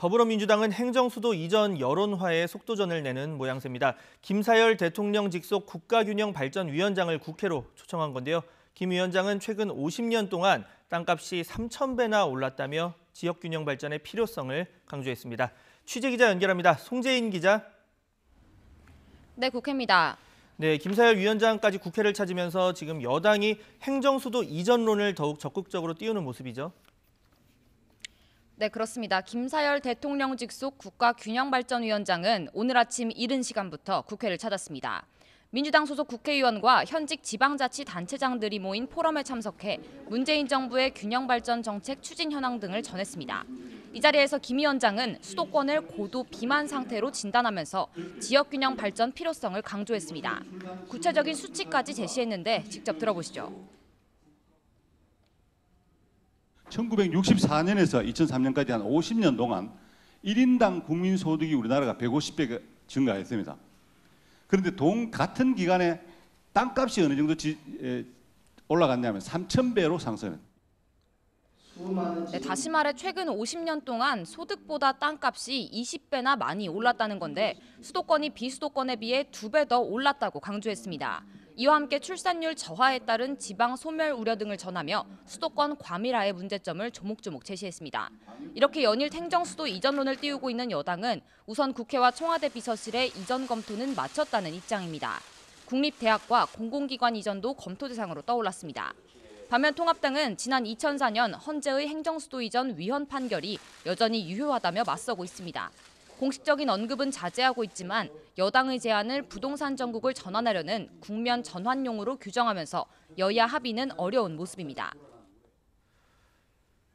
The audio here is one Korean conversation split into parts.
더불어민주당은 행정수도 이전 여론화에 속도전을 내는 모양새입니다. 김사열 대통령 직속 국가균형발전위원장을 국회로 초청한 건데요. 김 위원장은 최근 50년 동안 땅값이 3,000배나 올랐다며 지역균형 발전의 필요성을 강조했습니다. 취재기자 연결합니다. 송재인 기자. 네, 국회입니다. 네, 김사열 위원장까지 국회를 찾으면서 지금 여당이 행정수도 이전론을 더욱 적극적으로 띄우는 모습이죠. 네, 그렇습니다. 김사열 대통령 직속 국가균형발전위원장은 오늘 아침 이른 시간부터 국회를 찾았습니다. 민주당 소속 국회의원과 현직 지방자치단체장들이 모인 포럼에 참석해 문재인 정부의 균형발전 정책 추진 현황 등을 전했습니다. 이 자리에서 김 위원장은 수도권을 고도 비만 상태로 진단하면서 지역균형 발전 필요성을 강조했습니다. 구체적인 수치까지 제시했는데 직접 들어보시죠. 1964년에서 2003년까지 한 50년 동안 1인당 국민소득이 우리나라가 150배 증가했습니다. 그런데 같은 기간에 땅값이 어느 정도 올라갔냐면 3,000배로 상승했습니다. 네, 다시 말해 최근 50년 동안 소득보다 땅값이 20배나 많이 올랐다는 건데 수도권이 비수도권에 비해 2배 더 올랐다고 강조했습니다. 이와 함께 출산율 저하에 따른 지방 소멸 우려 등을 전하며 수도권 과밀화의 문제점을 조목조목 제시했습니다. 이렇게 연일 행정수도 이전론을 띄우고 있는 여당은 우선 국회와 청와대 비서실의 이전 검토는 마쳤다는 입장입니다. 국립대학과 공공기관 이전도 검토 대상으로 떠올랐습니다. 반면 통합당은 지난 2004년 헌재의 행정수도 이전 위헌 판결이 여전히 유효하다며 맞서고 있습니다. 공식적인 언급은 자제하고 있지만 여당의 제안을 부동산 정국을 전환하려는 국면 전환용으로 규정하면서 여야 합의는 어려운 모습입니다.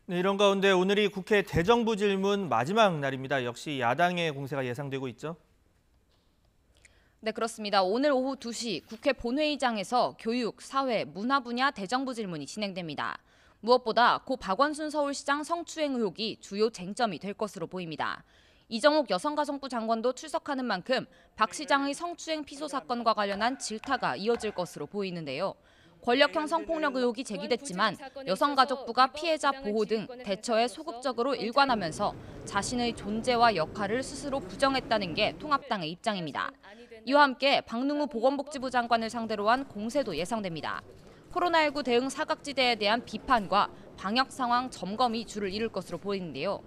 네, 이런 가운데 오늘이 국회 대정부 질문 마지막 날입니다. 역시 야당의 공세가 예상되고 있죠? 네, 그렇습니다. 오늘 오후 2시 국회 본회의장에서 교육, 사회, 문화 분야 대정부 질문이 진행됩니다. 무엇보다 고 박원순 서울시장 성추행 의혹이 주요 쟁점이 될 것으로 보입니다. 이정욱 여성가정부 장관도 출석하는 만큼 박 시장의 성추행 피소 사건과 관련한 질타가 이어질 것으로 보이는데요. 권력형 성폭력 의혹이 제기됐지만 여성가족부가 피해자 보호 등 대처에 소극적으로 일관하면서 자신의 존재와 역할을 스스로 부정했다는 게 통합당의 입장입니다. 이와 함께 박능우 보건복지부 장관을 상대로 한 공세도 예상됩니다. 코로나19 대응 사각지대에 대한 비판과 방역 상황 점검이 줄을 이룰 것으로 보이는데요.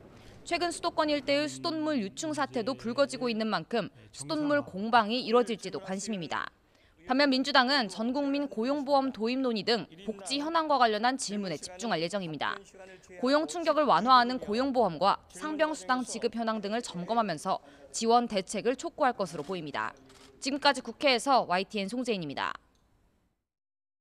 최근 수도권 일대의 수돗물 유충 사태도 불거지고 있는 만큼 수돗물 공방이 이뤄질지도 관심입니다. 반면 민주당은 전국민 고용보험 도입 논의 등 복지 현황과 관련한 질문에 집중할 예정입니다. 고용 충격을 완화하는 고용보험과 상병수당 지급 현황 등을 점검하면서 지원 대책을 촉구할 것으로 보입니다. 지금까지 국회에서 YTN 송재인입니다.